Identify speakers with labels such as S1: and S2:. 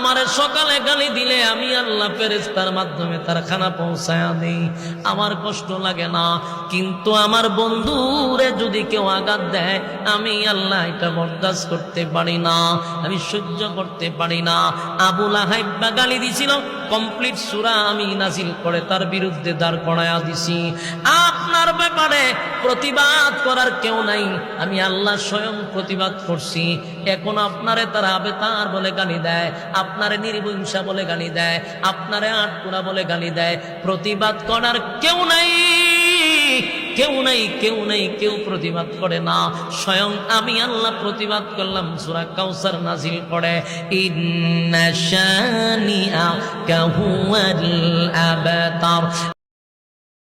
S1: আমারে সকালে গালি দিলে আমি আল্লাহ ফেরেশতার মাধ্যমে তার খানা পৌঁছায়া দেই, আমার কষ্ট লাগে না। কিন্তু আমার বন্ধুরে যদি কেউ আঘাত দেয়, আমি আল্লাহ এটা বরদাস্ত করতে পারি না, আমি সহ্য করতে পারি না। আবু লাহাব গালি দিছিল, কমপ্লিট সূরা আমি নাজিল করে তার বিরুদ্ধে দাঁড় করায়া দিছি। আপনার ব্যাপারে প্রতিবাদ করার কেউ নাই, আমি আল্লাহ স্বয়ং প্রতিবাদ করছি। এখন আপনারে তারা আবেতার বলে গালি দেয়, আপনারে নির্বংশা বলে গালি দেয়, আপনারে আটকুড়া বলে গালি দেয়, প্রতিবাদ করার কেউ নাই, কেউ নাই, কেউ নাই, কেউ প্রতিবাদ করে না। স্বয়ং আমি আল্লাহ প্রতিবাদ করলাম। সূরা কাউসার নাজিল করে, ইন্না শানিআকা হুয়াল আবতার।